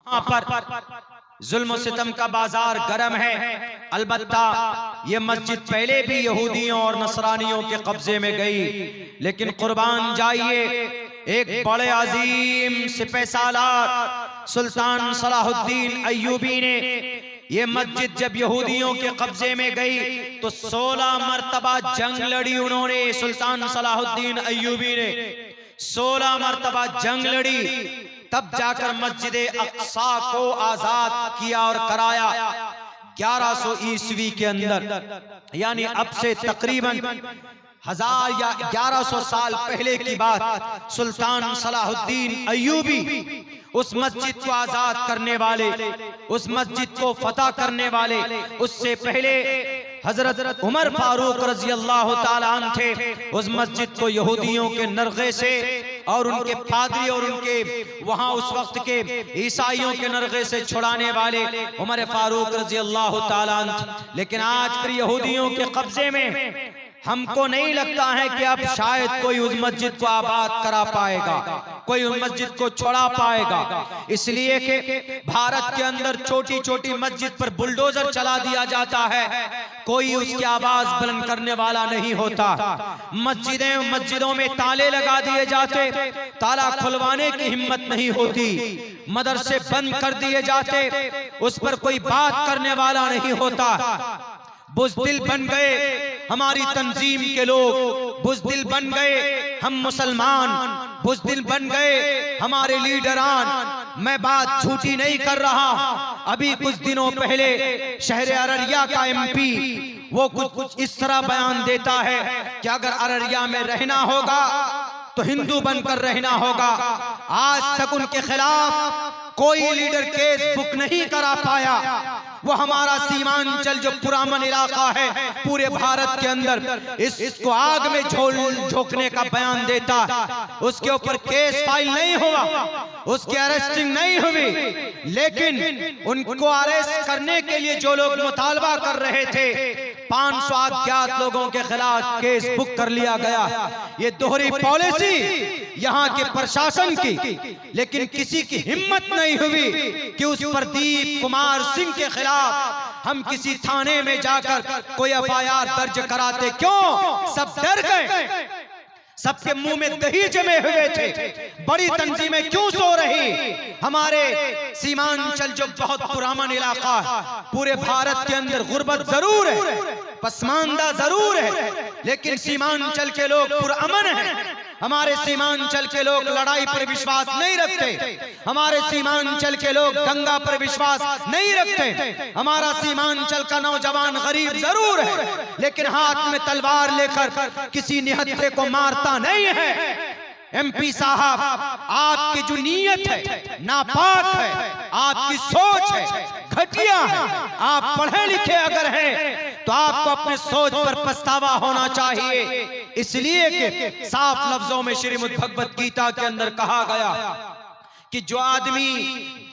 वहां पर जुल्म सितम का बाजार गर्म है। अलबत्ता ये मस्जिद पहले भी यहूदियों और नसरानियों के कब्जे में गई, लेकिन कुर्बान जाइए, एक बड़े अजीम सिपहसालार सुल्तान सलाहुद्दीन अय्यूबी ने ये मस्जिद जब यहूदियों के कब्जे में गई तो 16 मरतबा जंग लड़ी उन्होंने। सुल्तान सलाहुद्दीन अय्यूबी ने 16 मरतबा जंग लड़ी, तब जाकर मस्जिद अक्सा को आजाद किया और कराया 1100 ईस्वी के अंदर। यानी अब से तकरीबन 1000 या 1100 साल पहले की बात। सुल्तान सलाहुद्दीन अय्यूबी उस मस्जिद को आजाद करने वाले, उस मस्जिद को फतह करने वाले, उससे पहले हजरत उमर फारूक रजी अल्लाह ताला अन्हु थे। उस मस्जिद को यहूदियों के नरगे से और उनके पादरी और उनके वहां उस वक्त के ईसाइयों के नरगे से छुड़ाने वाले उमर फारूक रजी अल्लाह ताला अन्हु। लेकिन आज फिर यहूदियों के कब्जे में हमको नहीं लगता है कि अब शायद कोई उस मस्जिद को आबाद करा पाएगा, कोई उस मस्जिद को छोड़ा पाएगा। इसलिए कि भारत के अंदर छोटी छोटी मस्जिद पर बुलडोजर चला दिया जाता है, कोई उसकी आवाज बुलंद करने वाला नहीं होता। मस्जिदों में ताले लगा दिए जाते, ताला खुलवाने की हिम्मत नहीं होती। मदरसे बंद कर दिए जाते, उस पर कोई बात करने वाला नहीं होता। बुज़दिल बन गए हमारी तंजीम के लोग, बुज़दिल बन गए हम मुसलमान, बुज़दिल बन गए हमारे लीडरान। मैं बात झूठी नहीं कर रहा। अभी कुछ दिनों पहले शहर अररिया का एमपी वो कुछ इस तरह बयान देता है कि अगर अररिया में रहना होगा तो हिंदू बनकर रहना होगा। आज तक उनके खिलाफ कोई लीडर केस बुक नहीं करा पाया। वो हमारा सीमांचल जो पुरामन इलाका है पूरे भारत के अंदर, इसको आग में झोंकने का बयान देता। उसके ऊपर केस फाइल नहीं हुआ, उसकी अरेस्टिंग नहीं हुई, लेकिन उनको अरेस्ट करने के लिए जो लोग मुतालबा कर रहे थे 500 अज्ञात लोगों के खिलाफ केस बुक कर लिया गया। ये दोहरी पॉलिसी यहाँ के प्रशासन की, लेकिन किसी की हिम्मत नहीं हुई कि उस प्रदीप कुमार सिंह के खिलाफ हम किसी थाने में जाकर कोई एफआईआर दर्ज कराते। क्यों? सब डर गए, सबके मुंह में दही जमे हुए थे। बड़ी तंजीमें क्यों सो रही? हमारे सीमांचल जो बहुत पुराना इलाका है, पूरे भारत के अंदर गुर्बत जरूर है, पसमानदा जरूर है, लेकिन सीमांचल के लोग पुरअमन हैं। हमारे सीमांचल के लोग लड़ाई पर विश्वास नहीं रखते, हमारे सीमांचल के लोग दंगा पर विश्वास नहीं रखते। हमारा सीमांचल का नौजवान गरीब जरूर है, लेकिन हाथ में तलवार लेकर किसी निहत्थे को मारता नहीं है। एमपी साहब, आपकी जो नीयत है नापाक है, आपकी सोच है घटिया है। आप पढ़े लिखे अगर हैं तो आपको अपने सोच पर पछतावा होना चाहिए। इसलिए कि साफ लफ्जों में श्रीमद् भगवत गीता के अंदर कहा गया कि जो आदमी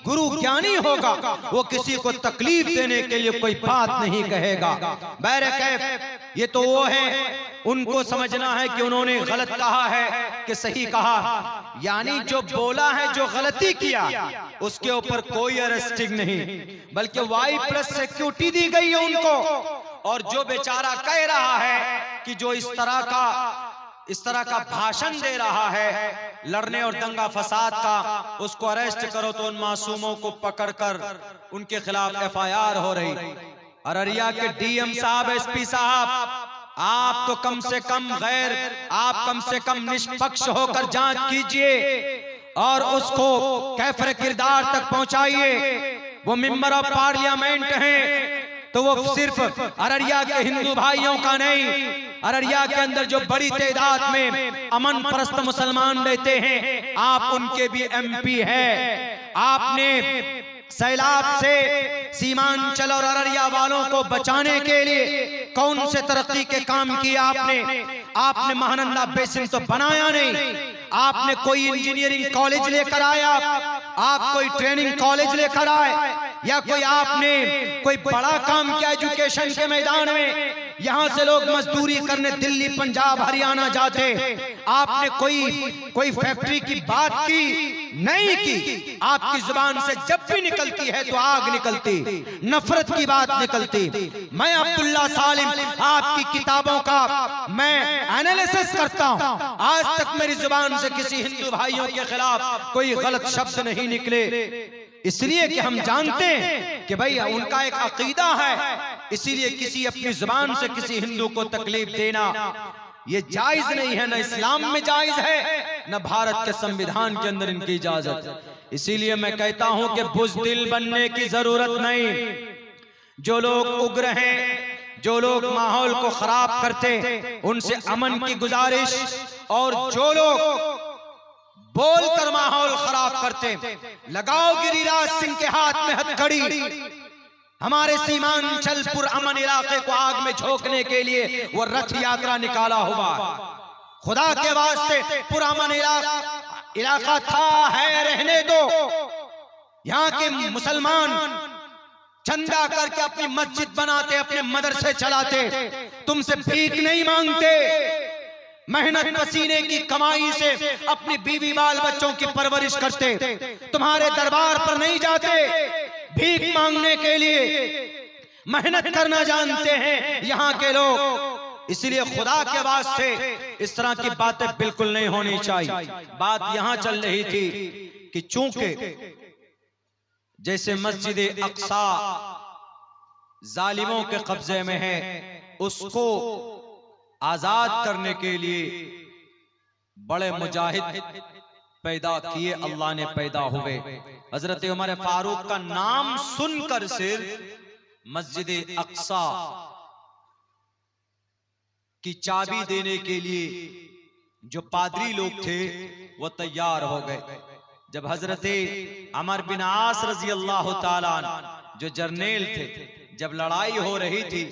गुरु ज्ञानी होगा वो किसी को तकलीफ देने के लिए कोई बात नहीं कहेगा। बहरकैफ ये तो वो है, उनको समझना है कि उन्होंने गलत कहा है कि सही कहा। यानी जो बोला है, जो गलती किया, उसके ऊपर कोई अरेस्टिंग नहीं, बल्कि Y+ सिक्योरिटी दी गई है उनको। और जो बेचारा कह रहा है कि जो इस तरह का भाषण दे रहा है लड़ने और दंगा फसाद का, उसको अरेस्ट करो, तो उन मासूमों को पकड़कर उनके खिलाफ एफआईआर हो रही। अररिया के डीएम साहब, एसपी साहब, आप तो कम से कम निष्पक्ष होकर जांच कीजिए और उसको कैफर किरदार तक पहुंचाइए। वो मेंबर ऑफ पार्लियामेंट हैं तो वो सिर्फ अररिया के हिंदू भाइयों का नहीं, अररिया के अंदर जो बड़ी तादाद में अमन परस्त मुसलमान रहते हैं, आप उनके भी एमपी हैं। आपने सैलाब से सीमांचल और अररिया वालों को बचाने के लिए कौन से तरक्की के काम किए आपने महानंदा बेसिन तो बनाया नहीं, आपने कोई इंजीनियरिंग कॉलेज लेकर आया, आप कोई ट्रेनिंग कॉलेज लेकर आए, या कोई आपने कोई बड़ा काम किया एजुकेशन के मैदान में, यहाँ से लोग मजदूरी करने दिल्ली, पंजाब, हरियाणा जाते, आपने कोई फैक्ट्री की बात की नहीं की। आपकी जुबान से जब भी निकलती है तो आग निकलती, नफरत की बात निकलती। मैं अब्दुल्ला सालिम आपकी किताबों का मैं एनालिसिस करता हूं, आज तक मेरी जुबान से किसी हिंदू भाइयों के खिलाफ कोई गलत शब्द नहीं निकले, इसलिए कि हम जानते हैं कि भाई उनका एक अकीदा है, इसीलिए किसी अपनी जुबान से किसी हिंदू को तकलीफ देना ये जायज नहीं है, न इस्लाम में जायज है, न भारत के संविधान के अंदर इनकी इजाजत। इसीलिए मैं कहता हूं कि बुज़दिल बनने की जरूरत नहीं। जो लोग उग्र हैं, जो लोग माहौल को खराब करते, उनसे अमन की गुजारिश, और जो लोग बोलकर माहौल खराब करते, लगाओ गिरिराज सिंह के हाथ में हथकड़ी। हमारे सीमांचल पुरअमन इलाके को आग में झोंकने के लिए वो रथ यात्रा निकाला हुआ। खुदा के वास्ते पुरअमन इलाका था, है, रहने दो। यहाँ के मुसलमान चंदा करके अपनी मस्जिद बनाते, अपने मदरसे चलाते, तुमसे भीख नहीं मांगते, मेहनत पसीने की कमाई से अपनी बीवी बाल बच्चों की परवरिश करते, तुम्हारे दरबार पर नहीं जाते भीख मांगने के लिए, मेहनत करना जानते हैं यहाँ के लोग। इसलिए खुदा के वास्ते इस तरह की बातें बिल्कुल नहीं होनी चाहिए। बात यहाँ चल रही थी कि चूंकि जैसे मस्जिद अक्सा जालिमों के कब्जे में है, उसको आजाद करने के लिए बड़े मुजाहिद पैदा किए, अल्लाह ने पैदा हुए। हजरत उमर फारूक का नाम सुनकर सिर्फ मस्जिद अक्सा की चाबी देने के लिए जो पादरी लोग थे वो तैयार हो गए। जब हजरत अमर बिन आस रजी अल्लाह ताला जो जर्नेल थे, जब लड़ाई हो रही थी,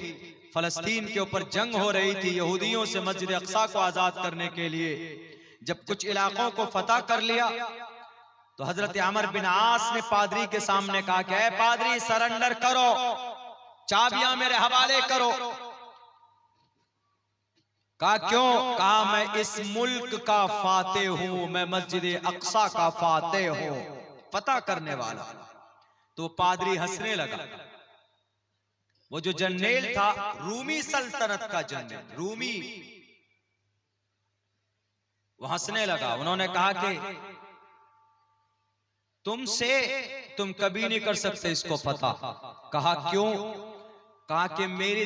फलस्तीन के ऊपर जंग हो रही थी यहूदियों से मस्जिद अक्सा को आजाद करने के लिए, जब कुछ इलाकों को फतह कर लिया तो हजरत अमर बिन आस ने पादरी के सामने कहा कि पादरी सरेंडर करो, चाबियां मेरे हवाले करो। कहा क्यों? कहा मैं इस मुल्क का फाते हूं, मैं मस्जिद अक्सा का फाते हूं, फतह करने वाला। तो पादरी हंसने लगा। वो जो जर्नेल था रूमी सल्तनत का जर्नेल, रूमी, वो हंसने लगा। उन्होंने कहा कि तुम कभी नहीं कर सकते इसको फतह। कहा क्यों? कहा कि मेरी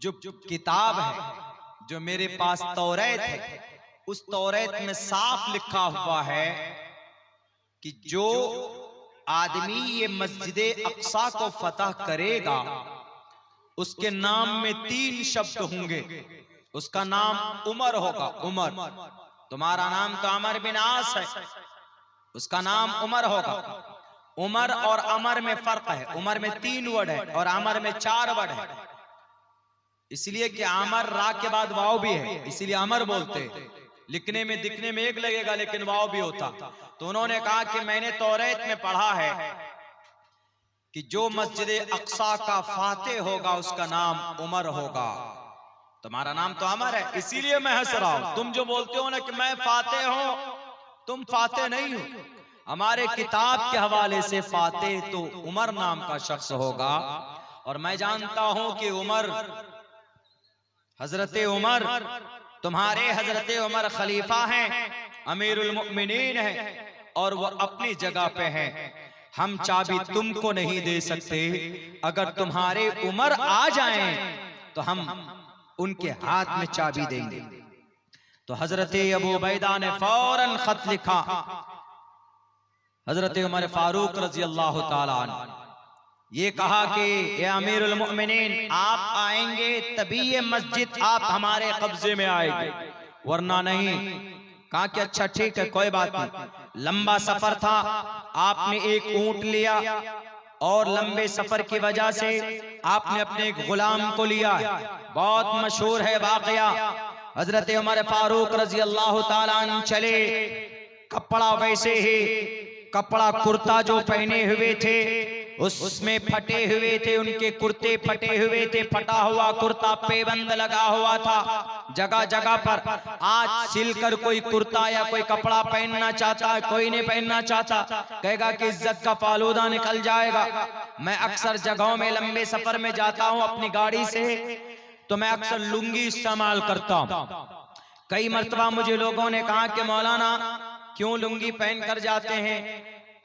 जो किताब है, जो मेरे पास तौरात है, उस तौरात में साफ लिखा हुआ है कि जो आदमी ये मस्जिद अक्सा को फतह करेगा उसके नाम में 3 शब्द होंगे। उसका नाम उमर होगा, उमर। तुम्हारा नाम तो अमर बिन आस है, उसका नाम उमर होगा। उमर और अमर में फर्क है, उमर में 3 वर्ड है और अमर में 4 वर्ड है। इसलिए कि अमर रा के बाद वाव भी है, इसीलिए अमर बोलते। लिखने में दिखने में एक लगेगा लेकिन वाव भी होता। तो उन्होंने कहा कि मैंने तौरात में पढ़ा है कि जो मस्जिद अक्सा का फाते होगा उसका नाम उमर होगा। तुम्हारा नाम तो अमर है, इसीलिए मैं हंस रहा हूं। तुम जो बोलते हो ना कि मैं फाते हूं, तुम फाते नहीं हो। हमारे किताब के हवाले से फाते तो उमर नाम का शख्स होगा। और मैं जानता हूं कि उमर, हजरत उमर, तुम्हारे हजरत उमर खलीफा हैं, अमीरुल मुमिनीन हैं और वो अपनी जगह पे हैं। हम चाबी तुमको नहीं दे सकते, अगर तुम्हारे उमर आ जाएं तो हम उनके हाथ में चाबी देंगे। तो हजरत अबू उबैदा ने फौरन खत लिखा हजरत उमर फारूक रजी अल्लाह ताला अन्हु, ये कहा कि ये अमीरुल मुमिनीन, आप आएंगे तभी ये मस्जिद आप हमारे कब्जे में आएगी, वरना नहीं। कहा कि अच्छा ठीक है, कोई बात नहीं। लंबा सफर था, आपने एक ऊंट लिया और लंबे सफर की वजह से आपने अपने एक गुलाम को लिया। बहुत मशहूर है वाकया। हजरत उमर फारूक रजी अल्लाह ताला अन्हु चले, कपड़ा वैसे ही, कपड़ा कुर्ता जो पहने हुए थे उसमें फटे हुए थे, उनके कुर्ते फटे हुए थे, फटा हुआ कुर्ता पेबंद लगा हुआ था जगह जगह पर। आज सिलकर कोई कुर्ता या कोई कपड़ा पहनना चाहता है, कोई नहीं पहनना चाहता, कहेगा कि इज्जत का फालूदा निकल जाएगा। मैं अक्सर जगहों में लंबे सफर में जाता हूं अपनी गाड़ी से, तो मैं अक्सर लुंगी इस्तेमाल करता हूं। कई मर्तबा मुझे लोगों ने कहा कि मौलाना क्यों लुंगी पहन कर जाते हैं,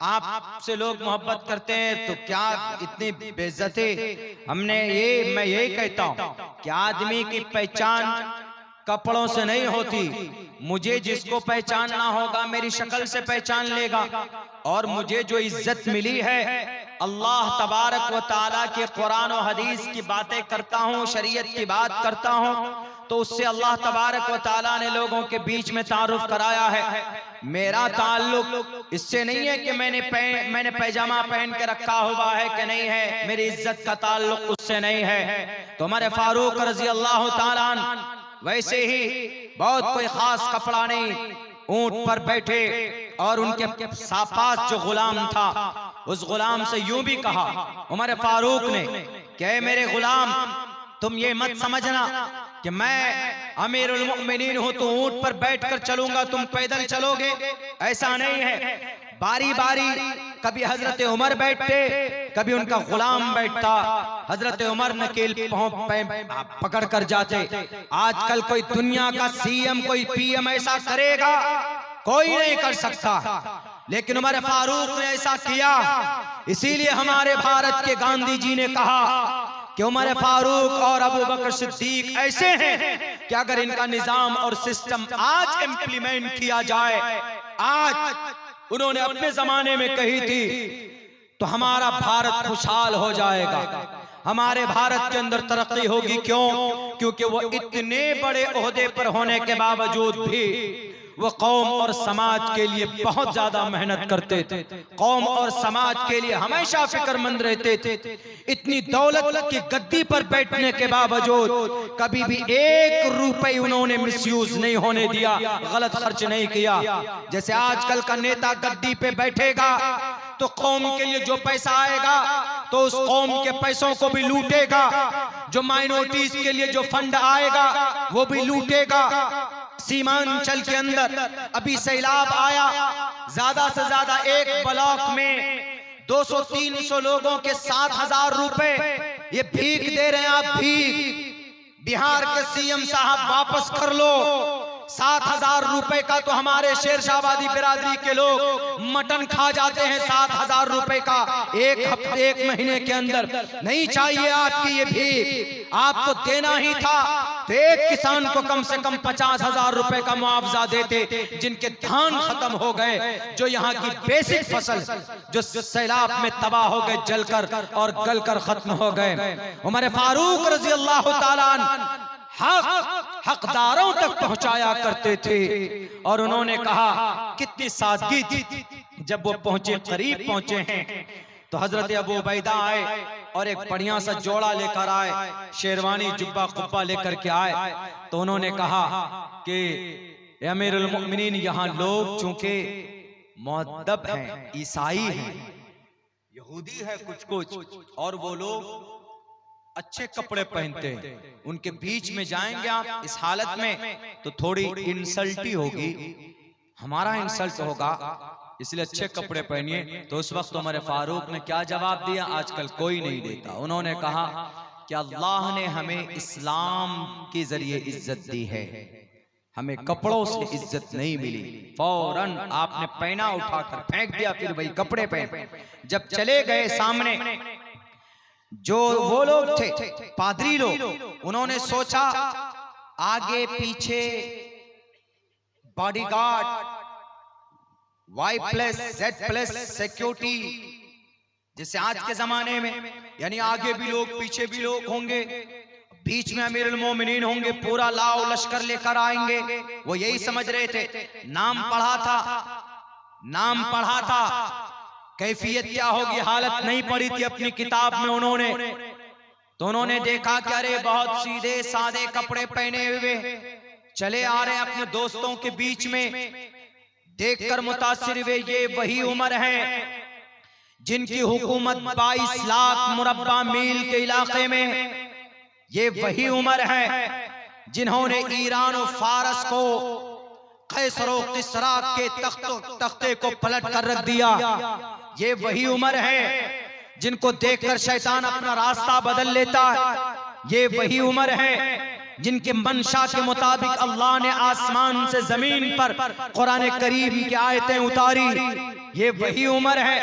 आपसे लोग मोहब्बत करते हैं तो क्या इतनी बेइज्जती। मैं ये कहता हूं कि आदमी की पहचान कपड़ों से नहीं होती। मुझे जिसको पहचानना होगा मेरी शक्ल से पहचान लेगा। और मुझे जो इज्जत मिली है अल्लाह तबारक व तआला के कुरान और हदीस की बातें करता हूँ, शरीयत की बात करता हूँ, तो उससे अल्लाह तबारक व तआला ने लोगों के बीच में तारुफ कराया है। मेरा ताल्लुक इससे नहीं है कि मैंने पैजामा पहन के रखा हुआ है कि नहीं है, मेरी इज्जत का ताल्लुक उससे नहीं है। तो हमारे फारूक रजी अल्लाह तआला अन्हु वैसे ही बहुत कोई खास कपड़ा नहीं, ऊंट पर बैठे और उनके पास जो गुलाम था उस गुलाम से यूं भी कहा उमर फारूक ने कि मेरे गुलाम, तुम ये मत समझना कि मैं अमीरुल मोमिनीन हूं तो ऊंट पर बैठकर चलूंगा, तुम पैदल चलोगे, ऐसा नहीं है। बारी बारी कभी हजरत उमर बैठते, कभी उनका गुलाम बैठता। हजरत उमर नकेल पकड़ कर जाते। आजकल कोई दुनिया का सीएम, कोई पीएम ऐसा करेगा, कोई नहीं कर सकता, लेकिन उमर फारूक ने ऐसा किया। इसीलिए हमारे भारत के गांधी जी ने कहा कि उमर फारूक और अबू बकर सिद्दीक ऐसे हैं कि अगर इनका निजाम और सिस्टम आज इंप्लीमेंट किया जाए, आज उन्होंने अपने जमाने में कही थी, तो हमारा भारत खुशहाल हो जाएगा, हमारे भारत के अंदर तरक्की होगी। क्यों? क्योंकि वो इतने बड़े ओहदे पर होने के बावजूद भी वो कौम और समाज के लिए बहुत ज्यादा मेहनत करते थे, कौम और समाज के लिए हमेशा फिक्रमंद रहते थे। इतनी दौलत की गद्दी पर बैठने के बावजूद कभी भी 1 रुपए उन्होंने मिसयूज नहीं होने दिया, गलत खर्च नहीं किया। जैसे आजकल का नेता गद्दी पे बैठेगा तो कौम के लिए जो पैसा आएगा तो उस कौम के पैसों को भी लूटेगा, जो माइनॉरिटीज के लिए जो फंड आएगा वो भी लूटेगा। सीमांचल के अंदर अभी सैलाब आया, ज्यादा से ज्यादा एक ब्लॉक में 200-300 लोगों के 7,000 रुपए ये भीख दे रहे हैं। आप भीख, बिहार के सीएम साहब वापस कर लो। 7,000 रुपए का तो हमारे शेरशाहबादी बिरादरी के लोग मटन खा जाते हैं। 7,000 रुपए का एक महीने के अंदर नहीं चाहिए आपकी ये भीख, आपको देना ही था तो एक किसान को कम से कम 50,000 रुपए का मुआवजा देते, जिनके धान खत्म हो गए, जो यहाँ की बेसिक फसल जो सैलाब में तबाह हो गए, जलकर और गलकर खत्म हो गए। उमर फारूक रजी अल्लाह तआला अन्हु हकदारों तक पहुंचाया करते थे। और उन्होंने कहा कितनी सादगी थी, जब वो पहुंचे, करीब पहुंचे हैं तो हजरत अबू उबैदा आए और एक बढ़िया सा जोड़ा लेकर आए, शेरवानी जुब्बा कुब्बा लेकर के आए। तो उन्होंने कहा कि अमीरुल मोमिनीन, यहाँ लोग चूंकि मुअद्दब हैं, ईसाई हैं, यहूदी है कुछ, और वो लोग अच्छे कपड़े पहनते हैं, उनके बीच में जाएंगे आप इस हालत में तो थोड़ी इंसल्ट ही होगी, हमारा इंसल्ट होगा, इसलिए अच्छे कपड़े पहनिए। तो उस वक्त उमर फारूक ने क्या जवाब दिया? आजकल कोई नहीं देता। उन्होंने कहा कि अल्लाह ने हमें इस्लाम के जरिए इज्जत दी है, हमें कपड़ों से इज्जत नहीं मिली। फौरन आपने पहना उठाकर फेंक दिया, फिर वही कपड़े पहन। जब चले गए सामने जो वो लोग थे, पादरी लोग, उन्होंने सोचा आगे पीछे बॉडीगार्ड, Y+Z+ सिक्योरिटी, जैसे आज के जमाने में, यानी आगे भी लोग पीछे भी लोग होंगे, बीच में अमीरुल मोमिनीन होंगे, पूरा लाओ लश्कर लेकर आएंगे। वो यही समझ रहे थे। नाम पढ़ा था, कैफियत क्या होगी हालत नहीं पड़ी थी अपनी किताब में उन्होंने। तो उन्होंने देखा कि अरे बहुत सीधे सादे कपड़े पहने हुए चले आ रहे हैं अपने दोस्तों के बीच में। देखकर मुतासिर हुए, ये वही उमर है जिनकी हुकूमत 22 लाख मुरब्बा मील के इलाके में, ये वही उमर है जिन्होंने ईरान और फारस को कैसर और किसरा के तख्ते को पलट कर रख दिया। ये वही उमर है जिनको देखकर शैतान अपना रास्ता बदल लेता है। ये वही उमर है जिनके मंशा के मुताबिक अल्लाह ने आसमान से जमीन पर कुरान करीम की आयतें उतारी। ये वही उमर है,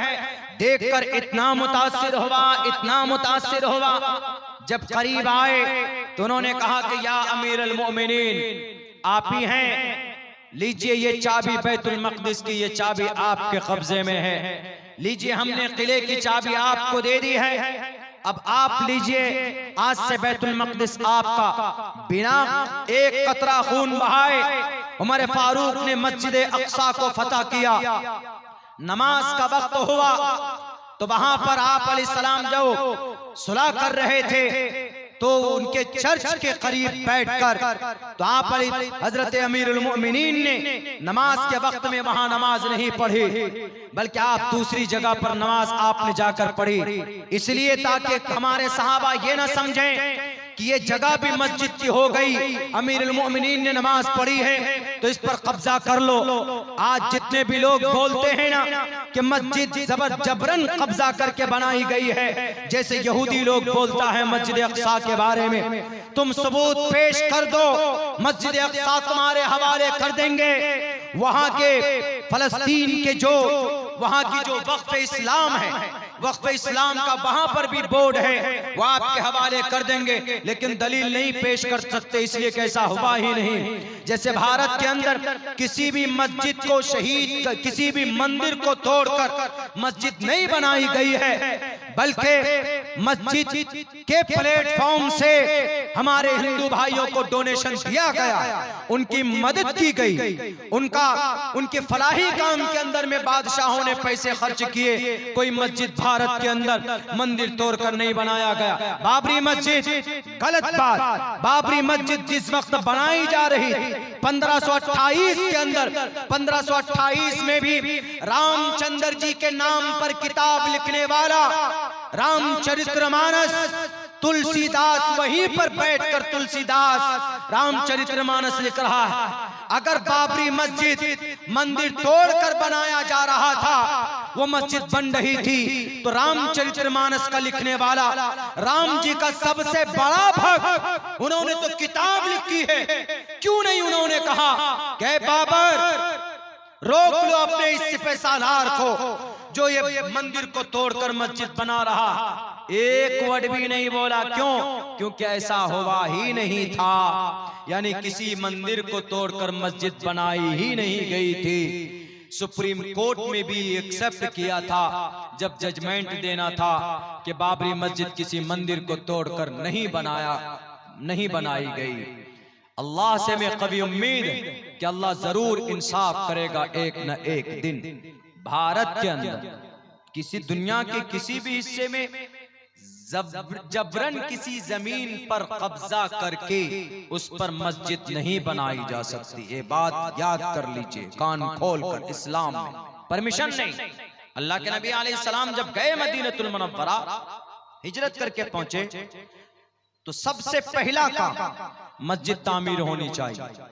देखकर इतना मुतासिर हुआ, इतना मुतासिर हुआ। जब करीब आए तो उन्होंने कहा कि या अमीर अल मोमिनीन, आप ही हैं, लीजिए ये चाबी बैतुल मक़दिस की, ये चाबी आपके कब्जे में है, लीजिए हमने किले की चाबी आपको दे दी है, अब आप लीजिए, आज से बैतुल मक़दिस आपका। बिना एक कतरा खून बहाए उमर फारूक ने मस्जिद अक्सा को फतह किया। नमाज का वक्त हुआ तो वहां पर आप अलैहिस्सलाम जो सुलह कर रहे थे तो उनके चर्च के करीब बैठकर तो आप हजरत अमीरुल मोमिनीन ने नमाज के वक्त में वहां नमाज नहीं पढ़ी, बल्कि आप दूसरी जगह पर नमाज आपने जाकर पढ़ी, इसलिए ताकि हमारे सहाबा ये ना समझें कि ये जगह भी मस्जिद की हो गई, अमीरुल मोमिनीन ने नमाज पढ़ी है तो इस पर कब्जा कर लो। आज जितने भी लोग बोलते हैं ना कि मस्जिद जबरन कब्जा करके बनाई गई है, जैसे यहूदी लोग बोलता है मस्जिद अक्सा के बारे में, तुम सबूत पेश कर दो, मस्जिद अक्सा तुम्हारे हवाले कर देंगे। वहां के फलस्तीन के जो वहां की जो वक्फ इस्लाम है, वक्फ इस्लाम का वहां पर भी बोर्ड है, वो आपके हवाले कर देंगे, लेकिन दलील नहीं पेश कर सकते, इसलिए कैसा हुआ ही नहीं। जैसे भारत के अंदर किसी भी मस्जिद को शहीद, किसी भी मंदिर को तोड़कर मस्जिद नहीं बनाई गई है, बल्कि मस्जिद के प्लेटफॉर्म से हमारे हिंदू भाइयों को डोनेशन दिया गया, उनकी मदद की गई, उनके फलाही काम के अंदर में बादशाहों ने पैसे खर्च किए। कोई मस्जिद भारत के अंदर मंदिर तोड़कर नहीं बनाया गया। बाबरी मस्जिद गलत बात, बाबरी मस्जिद जिस वक्त बनाई जा रही थी 1528 के अंदर, 1528 में भी रामचंद्र जी के नाम पर किताब लिखने वाला रामचरितमानस तुलसीदास वहीं पर बैठकर तुलसीदास रामचरितमानस लिख रहा है। अगर बाबरी मस्जिद मंदिर तोड़कर बनाया जा रहा था, वो मस्जिद बन रही थी, तो रामचरितमानस का लिखने वाला राम जी का सबसे बड़ा भक्त, उन्होंने तो किताब लिखी है, क्यों नहीं उन्होंने कहा कि बाबर रोक लो अपने इस सिपह सालार को जो ये मंदिर को तोड़कर मस्जिद बना रहा। एक वर्ड भी नहीं बोला, क्यों? क्योंकि ऐसा हुआ ही नहीं था, यानी किसी मंदिर को तोड़कर मस्जिद बनाई ही नहीं गई थी। सुप्रीम कोर्ट में भी एक्सेप्ट किया था जब जजमेंट देना था कि बाबरी मस्जिद किसी मंदिर को तोड़कर नहीं बनाई गई। अल्लाह से मैं कभी उम्मीद है कि अल्लाह जरूर इंसाफ करेगा एक न एक दिन। भारत के अंदर किसी दुनिया के किसी भी हिस्से में जबरन किसी जमीन पर कब्जा करके उस पर मस्जिद नहीं बनाई जा सकती। ये बात याद कर लीजिए कान खोल कर, इस्लाम में परमिशन नहीं। अल्लाह के नबी अलैहिस्सलाम जब गए मदीनतुल मुनव्वरा हिजरत करके पहुंचे तो सबसे पहला काम मस्जिद तामीर होनी चाहिए।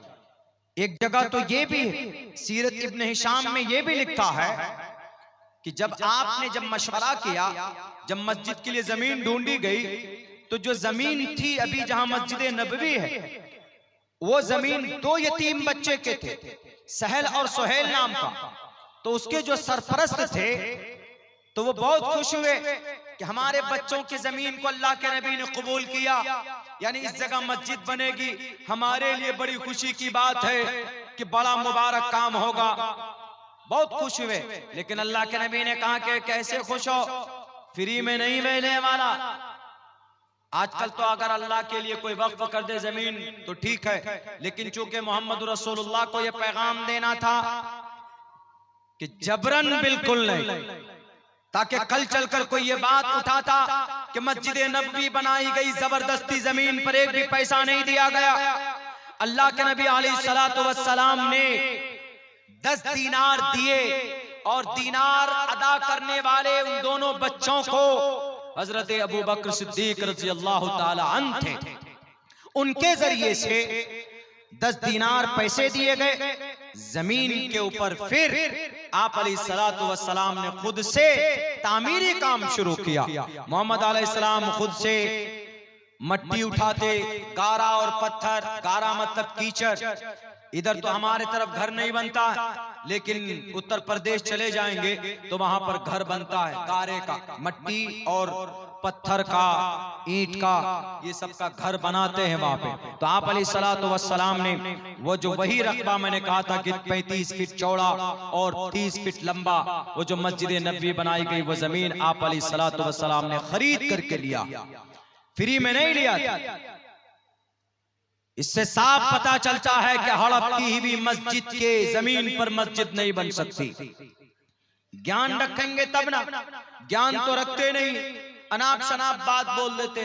एक जगह तो ये भी है, सीरत इब्न हिशाम में ये भी लिखा है कि जब मशवरा किया, जब मस्जिद के लिए जमीन ढूंढी गई, तो जो जमीन थी अभी जहां मस्जिद नबवी है, वो जमीन दो यतीम बच्चे के थे, सहल और सुहेल नाम का। तो उसके जो सरपरस्त थे तो वो बहुत खुश हुए कि हमारे बच्चों की जमीन को अल्लाह के नबी ने कबूल किया, यानी इस जगह मस्जिद बनेगी, हमारे लिए बड़ी खुशी की बात है कि बड़ा मुबारक काम होगा। बहुत खुश हुए, लेकिन अल्लाह के नबी ने कहा कि कैसे खुश हो, फ्री में नहीं मिलने वाला। आजकल तो अगर अल्लाह के लिए कोई वक्फ कर दे जमीन तो ठीक है, लेकिन चूंकि मोहम्मद रसूलुल्लाह को यह पैगाम देना था कि जबरन बिल्कुल नहीं, ताकि कल चलकर कोई ये बात उठाता कि मस्जिद नबवी बनाई गई, जबरदस्ती जमीन पर एक भी पैसा नहीं दिया गया। अल्लाह के नबी अलैहिस्सलातु वस्सलाम ने 10 दीनार दिए और दीनार अदा करने वाले उन दोनों बच्चों को हजरत अबू बकर सिद्दीक रज़ी अल्लाह ताला अन्हु थे। उनके जरिए से 10 दीनार पैसे दिए गए जमीन के ऊपर। फिर आप अलैहिस्सलातु वस्सलाम ने खुद से तामीरी काम शुरू किया। मोहम्मद अलैहिस्सलाम खुद से मट्टी उठाते, गारा और पत्थर, गारा मतलब कीचड़। इधर तो हमारे तरफ घर नहीं बनता, लेकिन उत्तर प्रदेश चले जाएंगे तो वहां पर घर बनता है, गारे का, मट्टी और पत्थर का, ईंट का, ये सब का घर बनाते हैं वहां पे। तो आप अलैहिस्सलातु वस्सलाम ने वो जो वही रकबा मैंने कहा था कि 35 फीट चौड़ा और 30 फीट लंबा, वो जो मस्जिद नबवी बनाई गई, वो जमीन आप अलैहिस्सलातु वस्सलाम ने खरीद करके लिया, फ्री में नहीं लिया था। इससे साफ पता चलता है कि हड़प की हुई मस्जिद के जमीन पर मस्जिद नहीं बन सकती। ज्ञान रखेंगे तब ना, ज्ञान तो रखते नहीं, अनाप शनाप बात बोल देते।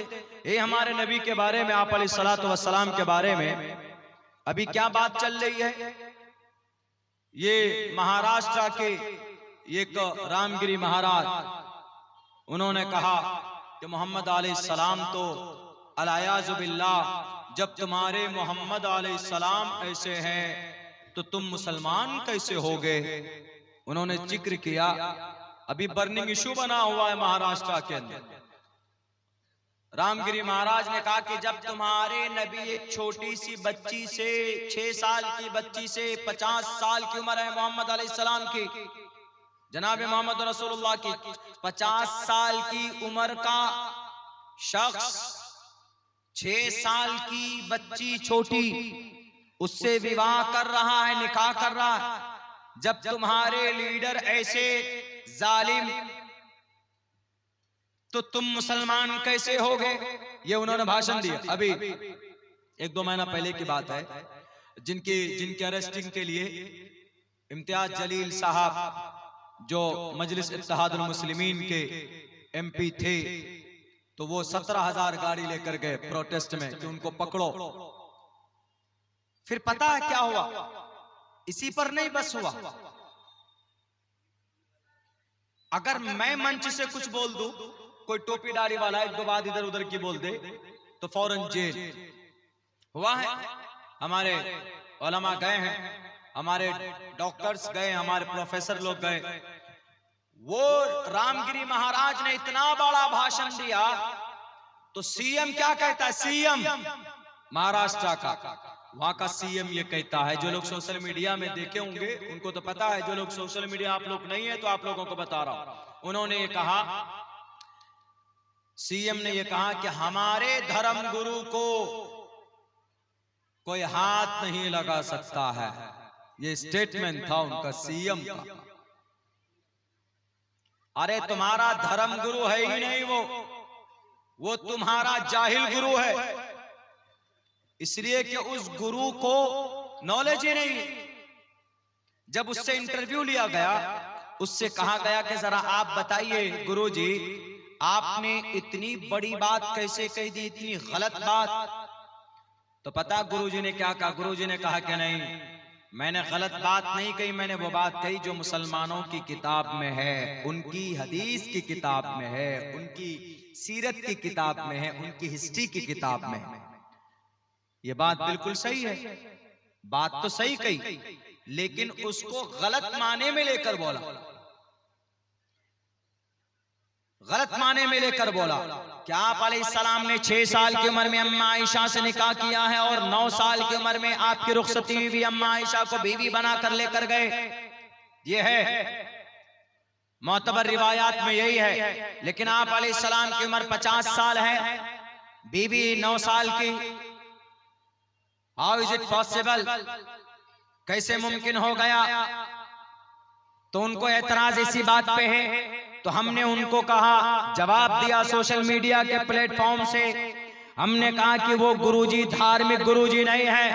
ये हमारे नबी के बारे में, आप अलैहिस्सलातु वस्सलाम के बारे में अभी क्या बात चल रही है। ये महाराष्ट्र के एक रामगिरी महाराज, उन्होंने कहा कि मोहम्मद अलैहिस्सलाम तो अलायाज़ु बिल्लाह, जब तुम्हारे मोहम्मद अलैहिस्सलाम ऐसे हैं तो तुम मुसलमान कैसे हो गए। उन्होंने जिक्र किया, अभी बर्निंग इशू बना हुआ है महाराष्ट्र के अंदर। रामगिरी महाराज ने कहा कि जब तुम्हारे नबी एक छोटी सी बच्ची से, 6 साल की बच्ची से 50 साल की उम्र है मोहम्मद अलैहिस्सलाम की, जनाब मोहम्मद रसूलुल्लाह की 50 साल की उम्र का शख्स 6 साल की बच्ची छोटी, उससे विवाह कर रहा है, निकाह कर रहा है। जब तुम्हारे लीडर ऐसे जालिम, तो तुम मुसलमान कैसे हो गए। ये उन्होंने भाषण दिया। अभी 1-2 महीना पहले की बात है, जिनके अरेस्टिंग के लिए इम्तियाज जलील साहब जो मजलिस इत्तेहादुल मुस्लिमीन के MP थे, तो वो 17,000 गाड़ी लेकर गए प्रोटेस्ट में कि उनको पकड़ो। फिर पता है क्या हुआ, इसी पर नहीं बस हुआ, अगर मैं मंच से कुछ बोल दूं, कोई टोपी दाढ़ी वाला 1-2 बात इधर उधर की बोल दे तो फौरन जेल। हुआ है, हमारे उलमा गए हैं, हमारे डॉक्टर्स गए, हमारे प्रोफेसर लोग गए। वो रामगिरी महाराज ने इतना बड़ा भाषण दिया तो सीएम क्या कहता है, सीएम महाराष्ट्र का, वहां का सीएम ये कहता है, जो लोग सोशल मीडिया में देखे होंगे उनको तो पता है, जो लोग सोशल मीडिया आप लोग नहीं है तो आप लोगों को बता रहा हूं। उन्होंने ये कहा, सीएम ने ये कहा कि हमारे धर्म गुरु को कोई हाथ नहीं लगा सकता है। ये स्टेटमेंट था उनका, सीएम का। अरे तुम्हारा धर्म गुरु है ही नहीं, वो तुम्हारा जाहिल गुरु है, इसलिए कि उस गुरु को नॉलेज ही नहीं। जब उससे इंटरव्यू लिया गया, उससे कहा गया कि जरा आप बताइए गुरुजी, आपने इतनी बड़ी बात कैसे कह दी, इतनी गलत बात। तो पता गुरुजी ने क्या कहा, गुरुजी ने कहा कि नहीं, मैंने गलत बात नहीं कही, मैंने वो बात कही जो मुसलमानों की किताब में है, उनकी हदीस की किताब में है, उनकी सीरत की किताब में है, उनकी हिस्ट्री की किताब में है। ये बात बिल्कुल सही है, बात तो सही कही, लेकिन उसको गलत माने में लेकर बोला, गलत माने में लेकर बोला। क्या आप अलैहिस्सलाम ने 6 साल की उम्र में अम्मा आयशा से निकाह किया है और 9 साल की उम्र में आपकी रुखसती हुई भी अम्मा आयशा को बीवी बनाकर लेकर गए? ये है, मोतबर रिवायात में यही है। लेकिन आप अलैहिस्सलाम की उम्र 50 साल है, बीवी 9 साल की। हाउ इज इट पॉसिबल, कैसे मुमकिन हो गया? तो उनको एतराज इसी बात पे है। तो हमने उनको कहा, जवाब दिया सोशल मीडिया के प्लेटफॉर्म से, हमने कहा कि वो गुरुजी धार्मिक गुरुजी नहीं है,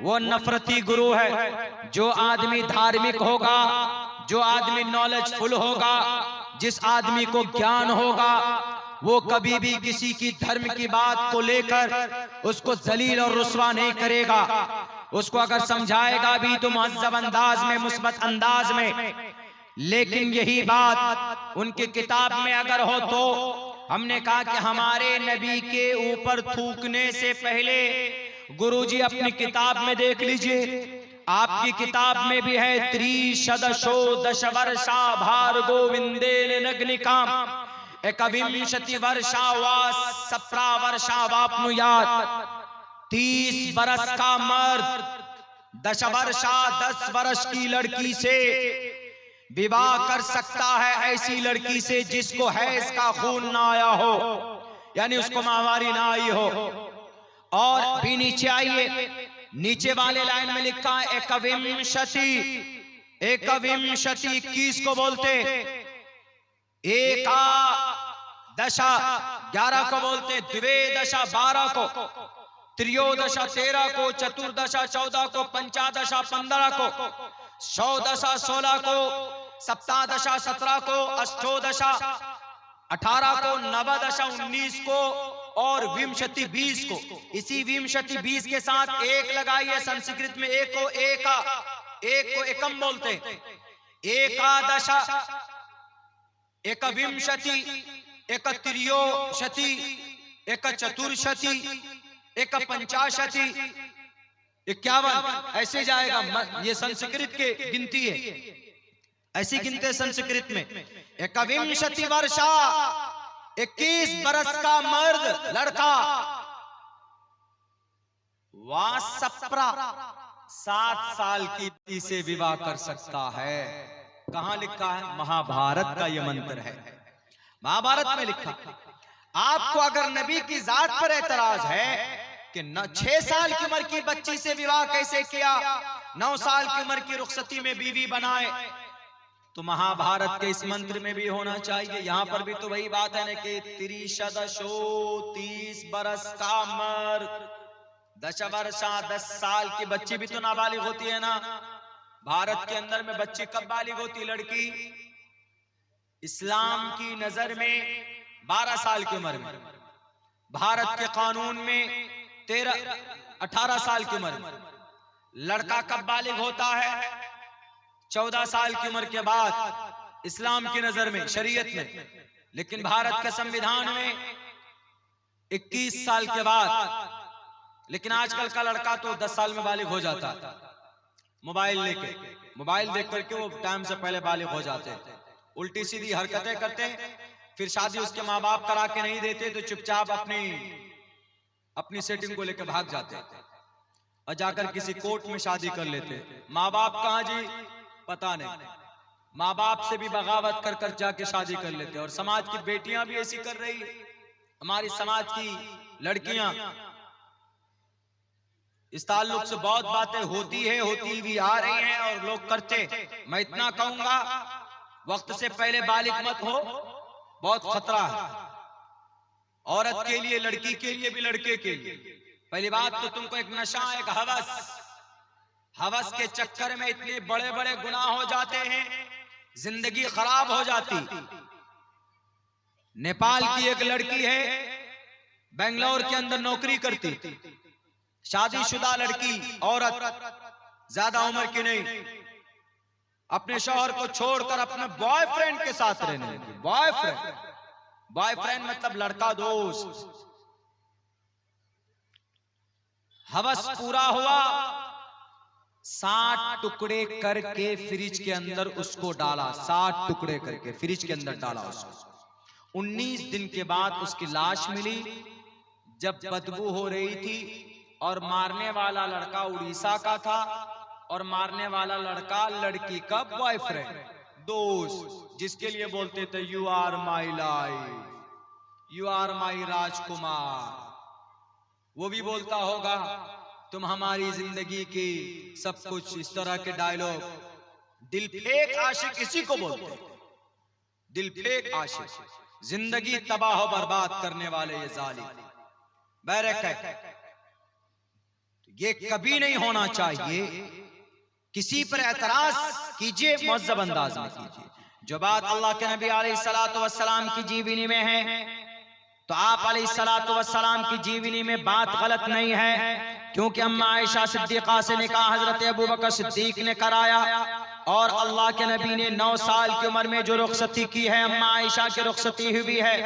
वो नफरती गुरु है। जो आदमी धार्मिक होगा, जो आदमी नॉलेजफुल होगा, जिस आदमी को ज्ञान होगा, वो कभी भी किसी की धर्म की बात को लेकर उसको जलील और रुस्वा नहीं करेगा। उसको अगर समझाएगा भी तो मुहज़्ज़ब अंदाज में, मुस्बत अंदाज में, लेकिन यही बात उनकी किताब में अगर हो तो हमने कहा कि हमारे नबी के ऊपर थूकने से पहले गुरुजी अपनी किताब में देख लीजिए, आपकी किताब में भी है त्रिशदशो दशवर्षा भार्गो विंदेन नग्निकाम एकविंशति वर्षा वा सप्रा वर्षा वाप्नुयात। 30 बरस का मर्द 10 वर्षा 10 वर्ष की लड़की से विवाह कर सकता है, ऐसी लड़की से जिसको हैज का खून ना आया हो, यानी उसको माहवारी ना आई हो। और भी नीचे आइए, नीचे वाले लाइन में लिखा है एकविंशति, एकविंशति 21 को बोलते, एका दशा 11 को बोलते, द्विदशा 12 को, त्रियोदशा 13 को, चतुर्दशा 14 को, पंचादशा 15 को, षोडशा 16 को, सप्तादशा 17 को, अष्टोदशा 18 को, नवदशा 19 को और विंशति 20 को। इसी विंशति 20 के साथ एक लगाइए, संस्कृत में एक को एका, एक को एकम बोलते, एकादशा, एकविंशति, एक त्रियोशति, एक चतुर्शति, एक पंचाशति, 51, ऐसे जाएगा। ये संस्कृत के गिनती है, ऐसी गिनते संस्कृत में। एकविंशति वर्षा 21 बरस का मर्द लड़का, वासप्रा 7 साल की बेटी से विवाह कर सकता है। कहां लिखा है? महाभारत का यह मंत्र है, महाभारत में लिखा। आपको अगर नबी की जात पर एतराज है कि 6 साल की उम्र की बच्ची से विवाह कैसे किया, 9 साल की उम्र की रुखसती में बीवी बनाए, तो महाभारत के इस मंत्र में भी होना चाहिए। यहां पर भी तो वही बात है ना कि त्रिशदशो 30 बरस का मर्द 10 वर्षा 10 साल की बच्ची भी तो नाबालिग होती है ना। भारत के अंदर में बच्ची कब बालिग होती? लड़की इस्लाम की नजर में 12 साल की उम्र में, भारत के कानून में 18 साल की उम्र में। लड़का कब बालिग होता है? 14 साल की उम्र के बाद, इस्लाम की नजर में, शरीयत में। लेकिन भारत के संविधान में 21 साल के बाद। लेकिन आजकल का लड़का तो 10 साल में बालिग हो जाता है, मोबाइल लेके, मोबाइल देख करके वो टाइम से पहले बालिग हो जाते हैं, उल्टी सीधी हरकतें करते हैं। फिर शादी उसके माँ बाप करा के नहीं देते तो चुपचाप अपनी सेटिंग को लेकर भाग जाते हैं और जाकर किसी कोर्ट में शादी कर लेते। माँ बाप कहाँ जी? पता नहीं। माँ बाप से भी बगावत कर कर जाके शादी कर लेते। और समाज की बेटियां भी ऐसी कर रही है, हमारी समाज की लड़कियां। इस ताल्लुक से बहुत बातें होती है, होती भी आ रही हैं और लोग करते। मैं इतना कहूंगा, वक्त से पहले बालिग मत हो, बहुत खतरा है औरत के लिए, लड़की के लिए भी, लड़के के लिए। पहली बात तो तुमको एक नशा, एक हवस के चक्कर में इतने बड़े बड़े गुनाह हो जाते हैं, जिंदगी खराब हो जाती। नेपाल की एक लड़की है, बेंगलोर के अंदर नौकरी करती, शादीशुदा लड़की, औरत, ज्यादा उम्र की नहीं, अपने शौहर को छोड़कर अपने बॉयफ्रेंड के साथ रहने लगी। बॉयफ्रेंड मतलब लड़का दोस्त। हवस पूरा हुआ, 60 टुकड़े करके फ्रिज के अंदर उसको डाला, 60 टुकड़े करके फ्रिज के अंदर डाला उसको। 19 दिन के बाद उसकी लाश मिली, जब बदबू हो रही थी। और मारने वाला लड़का उड़ीसा का था और मारने वाला लड़का लड़की का बॉयफ्रेंड, दोस्त, जिसके लिए बोलते थे you are my life, you are my राजकुमार। वो भी बोलता होगा तुम हमारी जिंदगी की सब कुछ, इस तरह के डायलॉग। दिल फेक आशिक इसी को बोलते, दिल फेक आशिक, जिंदगी तबाह बर्बाद करने वाले ये जालिम बैरक है। ये कभी नहीं होना चाहिए। किसी पर एतराज कीजिए, मुअज़्ज़ब अंदाज में कीजिए। जो बात अल्लाह के नबी अलैहिस्सलातु वस्सलाम की जीवनी में है, तो आप अलैहिस्सलातु वस्सलाम की जीवनी में बात गलत नहीं है, क्योंकि अम्मा आयशा सिद्दीक़ा से निकाह हजरत अबू बकर सिद्दीक ने कराया। और अल्लाह के नबी ने 9 साल की उम्र में जो रुखसती की है, अम्मा आयशा की रुखसती हुई है।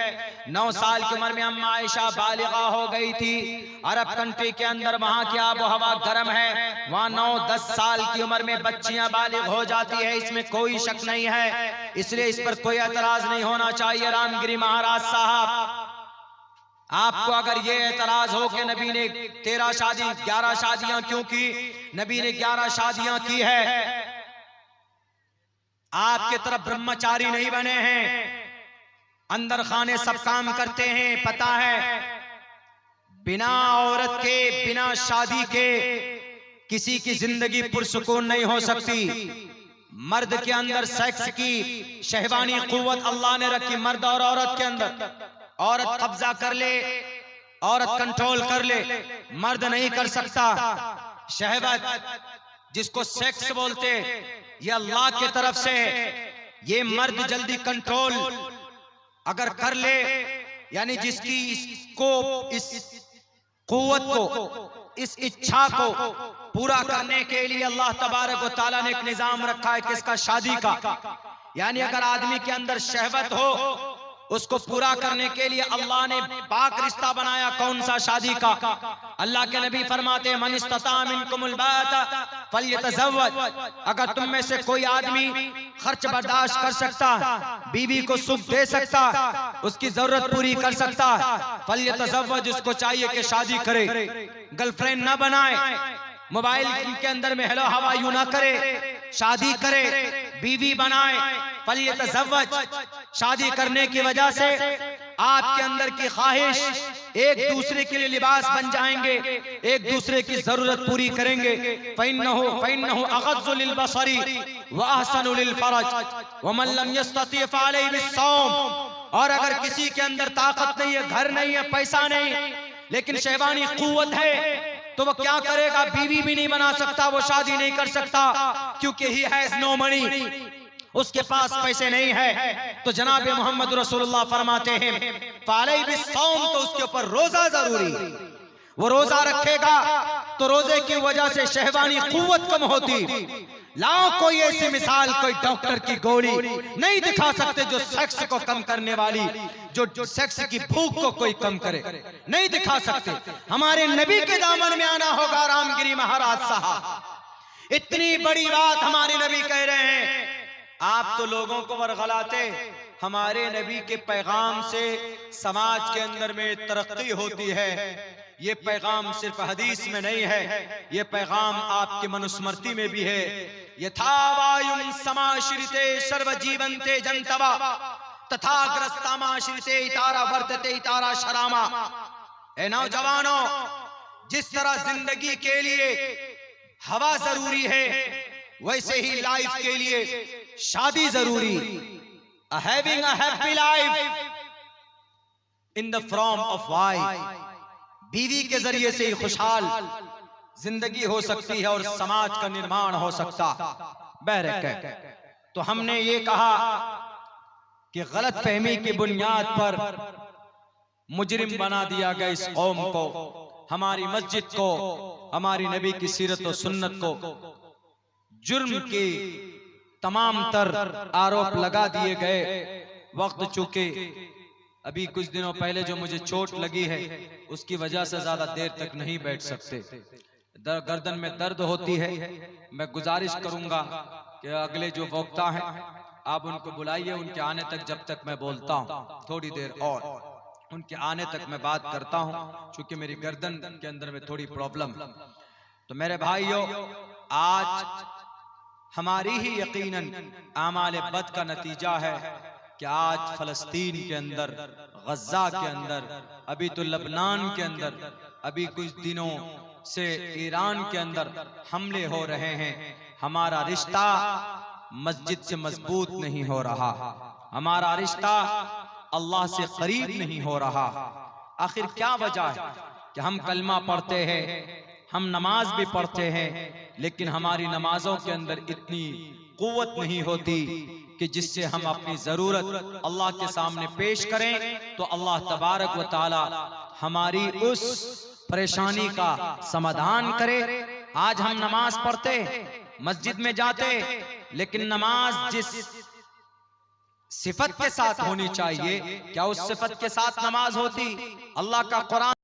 9 साल की उम्र में अम्मा आयशा बालिगा हो गई थी। अरब कंट्री के अंदर वहाँ की आबो हवा गर्म है, वहाँ 9-10 साल की उम्र में बच्चियां बालिग हो जाती है, इसमें कोई शक नहीं है। इसलिए इस पर कोई एतराज नहीं होना चाहिए। रामगिरी महाराज साहब, आपको अगर ये एतराज हो कि नबी ने 13 शादी 11 शादियां क्यों की, नबी ने 11 शादियां की है, आपके तरफ ब्रह्मचारी नहीं बने हैं, अंदर खाने सब काम करते हैं। पता है बिना औरत के, बिना शादी के किसी की जिंदगी पुरसुकून नहीं हो सकती। मर्द के अंदर सेक्स की शहवानी कुव्वत अल्लाह ने रखी, मर्द और औरत के अंदर। औरत कब्जा कर ले, औरत कंट्रोल कर ले, मर्द नहीं कर सकता। शहवत जिसको सेक्स बोलते, ये अल्लाह की तरफ से, ये मर्द जल्दी कंट्रोल अगर कर ले, यानी जिसकी इसको, इस कुव्वत को, इस इच्छा को पूरा करने के लिए अल्लाह तबारक व तआला ने एक निजाम रखा है किसका, शादी का। यानी अगर आदमी के अंदर शहवत हो, उसको पूरा करने के लिए अल्लाह ने पाक रिश्ता बनाया। कौन सा, शादी का। अल्लाह के नबी फरमाते हैं मन इस्तता मिनकुमुल बाता फल्यतज़व्वज, अगर तुम में से कोई आदमी खर्च बर्दाश्त कर सकता, बीवी को सुख दे सकता, उसकी जरूरत पूरी कर सकता, फल्यतज़व्वज, उसको चाहिए कि शादी करे, गर्लफ्रेंड ना बनाए, मोबाइल के अंदर में हेलो हाउ आर यू ना करे, शादी करे, बीवी बनाए। फल्यतज़व्वज, शादी करने की वजह से आपके अंदर की ख्वाहिश, एक दूसरे के लिए लिबास बन जाएंगे, एक दूसरे की जरूरत पूरी करेंगे। फ़इन्नहु अग़ज़्ज़ु लिलबसरी व अहसनु लिलफ़रज व मन लम यस्तति फ़अलैहि बिस्सौम, और अगर किसी के अंदर ताकत नहीं है, घर नहीं है, पैसा नहीं, लेकिन शहवानी कुव्वत है, तो वो क्या करेगा, बीवी भी नहीं बना सकता, वो शादी नहीं कर सकता, क्योंकि ही हैज़ नो मनी, उसके पास पैसे नहीं है। तो जनाब मोहम्मद रसूलुल्लाह फरमाते हैं फ़अलैहि बिस्सौम, तो उसके ऊपर रोजा जरूरी। वो रोजा रखेगा तो रोजे की वजह से शहवानी कुव्वत कम होती। लाओ कोई ऐसी मिसाल, कोई डॉक्टर की गोली नहीं दिखा सकते जो सेक्स को कम करने वाली, जो सेक्स की भूख को कोई कम करे, नहीं दिखा सकते। हमारे नबी के दामन में आना होगा। रामगिरी महाराज साहब, इतनी बड़ी बात हमारे नबी कह रहे हैं, आप तो लोगों को वरगलाते। हमारे नबी के पैगाम से समाज के अंदर में तरक्की होती है। ये पैगाम सिर्फ हदीस में नहीं है, ये पैगाम आपके मनुस्मृति में भी है। यथा वायुं समाश्रिते सर्वजीवन्ते जन्तवा तथाग्रस्तामाश्रिते इतारा वर्तते इतारा शरामा। ए नौजवानों, जिस तरह जिंदगी के लिए हवा जरूरी है, वैसे ही लाइफ के लिए शादी जरूरी। Having a happy life in the form of wife, बीवी के जरिए से ही खुशहाल जिंदगी हो सकती है और समाज का निर्माण हो सकता। बहरकत, तो हमने ये कहा कि गलत फहमी की बुनियाद पर मुजरिम बना दिया गया इस कौम को, हमारी मस्जिद को, हमारी नबी की सीरत और सुन्नत को। जुर्म के तमाम तर आरोप लगा दिए गए। वक्त चूके अभी कुछ दिनों पहले जो मुझे चोट लगी है, उसकी वजह से ज्यादा देर तक नहीं बैठ सकते, गर्दन में दर्द होती है। मैं गुजारिश करूंगा कि अगले जो वक्ता हैं आप उनको बुलाइए, उनके आने तक जब तक मैं बोलता हूँ, थोड़ी देर और उनके आने तक मैं बात करता हूँ, क्योंकि मेरी गर्दन के अंदर में थोड़ी प्रॉब्लम। तो मेरे भाइयों, आज हमारी ही यकीनन आमाल बद का नतीजा है कि आज फलस्तीन के अंदर, गज़ा के अंदर, अभी तो लबनान के अंदर, अभी कुछ दिनों से ईरान के अंदर हमले हो रहे हैं। हमारा रिश्ता मस्जिद से मजबूत नहीं हो रहा, हमारा रिश्ता अल्लाह से करीब नहीं हो रहा। आखिर क्या वजह है कि हम कलमा पढ़ते हैं, हम नमाज भी पढ़ते हैं, लेकिन हमारी नमाजों के अंदर इतनी कुव्वत नहीं होती कि जिससे हम अपनी जरूरत अल्लाह के सामने पेश करें तो अल्लाह तबारक व तआला हमारी उस परेशानी का समाधान करे। आज हम नमाज पढ़ते, मस्जिद में जाते, लेकिन नमाज जिस सिफत के साथ होनी चाहिए, क्या उस सिफत के साथ नमाज होती? अल्लाह का कुरान